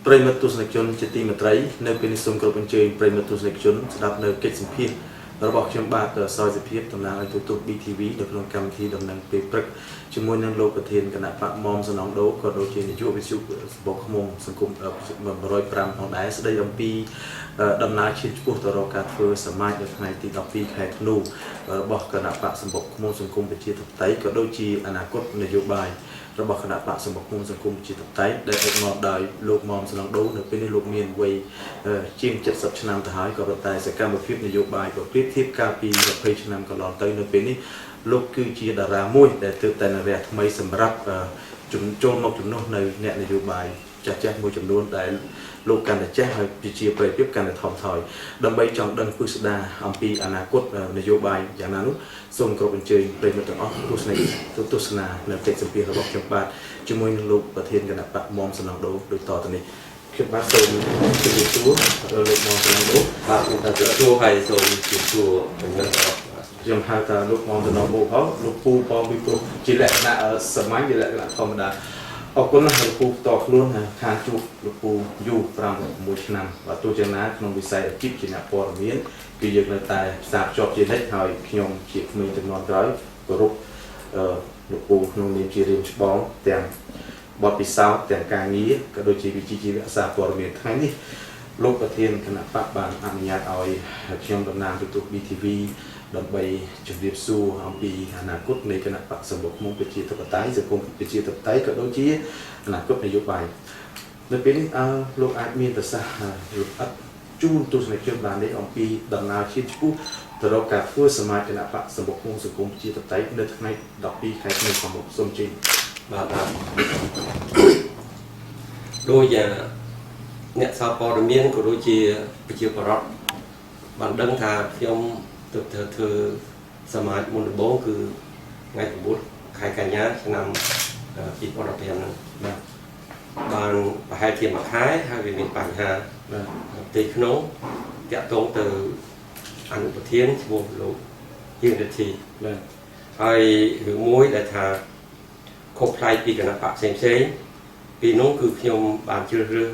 ប្រិមត្តទស្សនិកជនជាទីមេត្រីនៅពេលនេះសូមគោរពអញ្ជើញប្រិមត្តទស្សនិកជនស្ដាប់នៅកិច្ចសម្ភាសន៍របស់ខ្ញុំបាទសយសិភាពតំណាងឲ្យទូទស្សន៍ BTV នៅក្នុងកម្មវិធីដំណឹងពេលព្រឹកជាមួយនឹងលោកប្រធានគណៈបកមុំសំណងដូក៏ដូចជានាយកវិទ្យុសម្បុកឃ្មុំសង្គម105ផងដែរស្ដីអំពីដំណើរឈានឆ្ពោះទៅរកការធ្វើសមាជនៅថ្ងៃទី12ខែធ្នូរបស់គណៈបកសម្បុកឃ្មុំសង្គមប្រជាធិបតេយ្យក៏ដូចជាអនាគតនយោបាយរបស់គណៈបកសម្បុកឃ្មុំសង្គមប្រជាធិបតេយ្យដែលដឹកនាំដោយលោកមុំសំណងដូនៅពេលនេះលោកមានវ័យជាង70ឆ្នាំទៅហើយក៏ប៉ុន្តែសកម្មភាពនយោបាយក៏ប្រៀបធៀបកាលពី20ឆ្នាំកន្លងទៅនៅពេលនេះលោកគឺជាតារាមួយដែលទើបតែនរះថ្មីសម្រាប់ចូលមកជំនួសនៅអ្នកនយោបាយចាស់មួយចំនួនដែលលោកកាន់តែចេះហើយជាប្រតិភិបកាន់តែថមថយដើម្បីចង់ដឹងពិស្ដារអំពីអនាគតនយោបាយយ៉ាងណានោះសូមគោរពអញ្ជើញប្រិយមិត្តទាំងអស់ទស្សនានៅកិច្ចសម្ភាសន៍របស់ខ្ញុំបាទជាមួយនឹងលោកប្រធានគណៈបកមុំសំណងដូដូចតទៅនេះខ្ញុំបាទសូមជម្រាបសួរលោកមុំសំណងដូបាទខ្ញុំតែជួបហើយសូមជម្រាបសួរខ្ញុំហៅថាលោកមុំសំណងដូផងលោកពូផងពីព្រោះជាលក្ខណៈសម័យជាលក្ខណៈធម្មតាអរគុណណាស់លោកពូតខ្លួនខាងជួបលោកពូយូរ5-6ឆ្នាំបាទទោះយ៉ាងណាក្នុងវិស័យអាជីពជាអ្នកព័ត៌មានគឺយើងនៅតែផ្សារភ្ជាប់ជានិច្ចហើយខ្ញុំជាក្មេងជំនាន់ក្រោយគោរពលោកពូក្នុងនាមជារៀមច្បងទាំងបទពិសោធន៍ទាំងការងារក៏ដូចជាវិជ្ជាជីវៈសារព័ត៌មានថ្ងៃនេះលោកប្រធានគណៈបកបានអនុញ្ញាតឲ្យខ្ញុំតំណាងទូទស្សន៍ BTV ដើម្បីជម្រាបសួរអំពីអនាគតនៃគណៈបកសម្បុកឃ្មុំប្រជាធិបតេយ្យសង្គមប្រជាធិបតេយ្យក៏ដូចជាអនាគតនយោបាយនៅពេលនេះលោកអាចមានប្រសាសន៍លោកអត់ជូនទស្សនិកជនបាននេះអំពីដំណើរឈានឆ្ពោះទៅរកការធ្វើសមាជគណៈបកសម្បុកឃ្មុំសង្គមប្រជាធិបតេយ្យនៅថ្ងៃ12ខែធ្នូខាងមុខសូមជឿបាទដោយអ្នកសារព័ត៌មានក៏ដូចជាប្រជាពលរដ្ឋបានដឹងថាខ្ញុំទៅធ្វើសមាជមុនដំបូងគឺថ្ងៃ9ខែកញ្ញាឆ្នាំ2015ហ្នឹងបានប្រហែលជា1ខែហើយវាមានបញ្ហាទីក្នុងតាក់ទងទៅអនុប្រធានឈ្មោះលោកហៀងរិទ្ធីហើយរឿងមួយដែលថាខុសប្លែកពីគណៈបកផ្សេងពីនោះគឺខ្ញុំបានជ្រើសរើស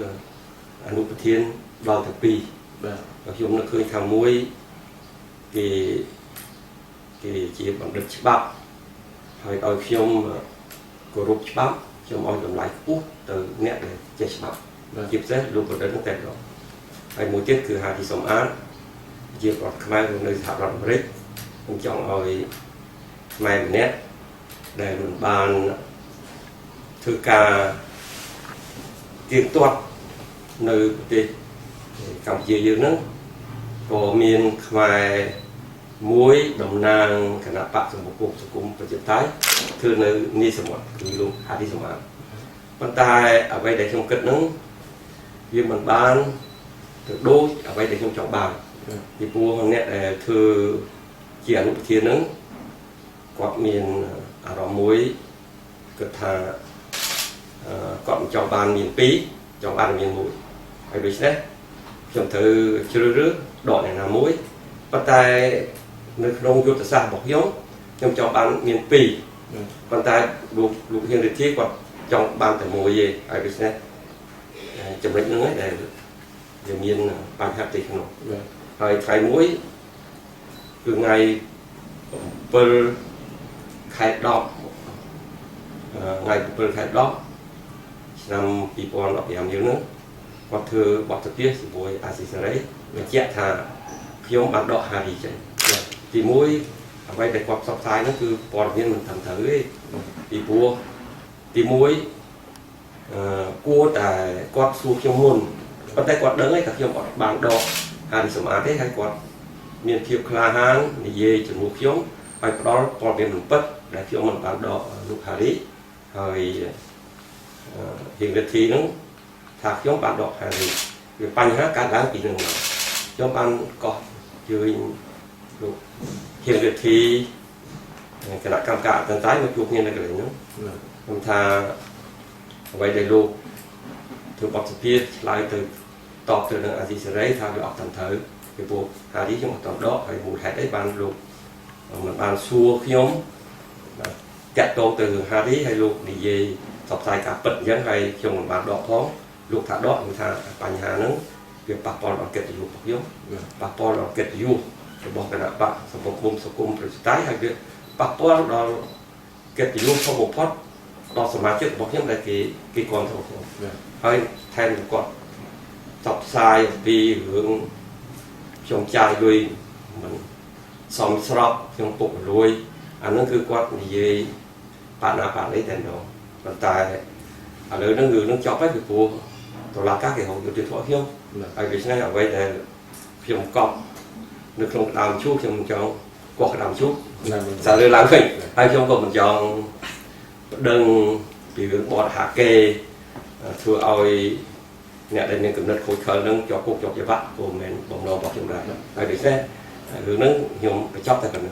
អនុប្រធានដល់ទៅ2បាទខ្ញុំនឹកឃើញថាមួយគេជាបណ្ឌិតច្បាប់ហើយឲ្យខ្ញុំគោរពច្បាប់ខ្ញុំឲ្យតម្លៃខ្ពស់ទៅអ្នកដែលចេះច្បាប់ជាពិសេសលោកបណ្ឌិតនោះតែម្ដងហើយមួយទៀតគឺហាទីសំអាតជាប្រវត្តិខ្មែរនៅសហរដ្ឋអាមេរិកខ្ញុំចង់ឲ្យខ្មែរម្នាក់ដែលមិនបានធ្វើការទៀងទាត់នៅប្រទេសកម្ពុជាយើងហ្នឹងក៏មានខ្មែរមួយតំណាងគណៈបកសម្បុកឃ្មុំសង្គមប្រជាធិបតេយ្យធ្វើនៅនីសមុទ្រគឺលោកហាទីសំអាតប៉ុន្តែអ្វីដែលខ្ញុំគិតហ្នឹងវាមិនបានទៅដូចអ្វីដែលខ្ញុំចង់បានពីព្រោះអ្នកដែលធ្វើជាអនុប្រធានហ្នឹងគាត់មានអារម្មណ៍មួយគិតថាគាត់មិនចង់បានមាន2ចង់បានមាន1ហើយដូច្នេះខ្ញុំត្រូវជ្រើសរើសដកអ្នកណាមួយប៉ុន្តែនៅក្នុងយុទ្ធសាស្ត្ររបស់ខ្ញុំចង់បានមាន2ប៉ុន្តែលោកហ៊ានរិទ្ធីគាត់ចង់បានតែ1ទេហើយដូច្នេះចំណុចហ្នឹងដែលវាមានបញ្ហាទីក្នុងហើយថ្ងៃមួយគឺថ្ងៃ7ខែ10ថ្ងៃ7ខែ10ឆ្នាំ2015យើងហ្នឹងគាត់ធ្វើបទសម្ភាសន៍ជាមួយអាស៊ីសេរីបញ្ជាក់ថាខ្ញុំបានដកហារីចេញទី1អ្វីដែលគាត់ផ្សព្វផ្សាយហ្នឹងគឺព័ត៌មានមិនត្រឹមត្រូវទេពីព្រោះទី1គួរតែគាត់សួរខ្ញុំមុនប៉ុន្តែគាត់ដឹងហើយថាខ្ញុំអត់បានដកហារីសម្អាតទេហើយគាត់មានភាពក្លាហាននិយាយជំនួសខ្ញុំហើយផ្ដល់ព័ត៌មានមិនពិតដែលខ្ញុំមិនបានដកលោកហារីហើយហៀងរិទ្ធីហ្នឹងថាខ្ញុំបានដកហារីវាបញ្ហាកើតឡើងពីនឹងខ្ញុំបានកោះជើញលោកហៀងរិទ្ធីគណៈកម្មការអន្តរជាតិមកជួបគ្នានៅកន្លែងហ្នឹងខ្ញុំថាអ្វីដែលលោកធ្វើបទសម្ភាសន៍ឆ្លើយទៅតបទៅនឹងអាស៊ីសេរីថាវាអត់ត្រឹមត្រូវពីព្រោះហារីខ្ញុំអត់តដកហើយមូលហេតុអីបានលោកមិនបានសួរខ្ញុំតាក់ទងទៅហារីហើយលោកនិយាយផ្សព្វផ្សាយការពិតអញ្ចឹងហើយខ្ញុំមិនបានដកផង ลูกถาดอกถาปัญหานั้นเกี่ยวกับปอนเกิดอยู่พวกยมปปอนเกิดอยู่จะบอกกันนะปะสมบูรณ์สกุลประชาธิปไตยเกี่ยวปปอนเราเกิดอยู่พวกพอดเราสมาชิกบอกยังได้กี่กองทั้งหมดให้แทนก่อนจับทรายปีหรือชงใจด้วยมันสอมสลับยังปลุกรวยอันนั้นคือกวาดยีปานาปาlấy tiền đồ còn tại ở nơi nó người nó chọc ấy thì phù tổ là các cái hộ được thọ hiếu ai vì thế ở đây là phim cọp được không làm chút thì mình chọn quạt làm chút sao đây làm gì ai không còn mình chọn đơn bị bọt hạ kê thưa oi nè đây nên cầm đất khối khởi nâng cho cuộc cho vắt của mình bồng đầu bọc trong đại ai vì thế hướng nâng nhung cái chóc tại cần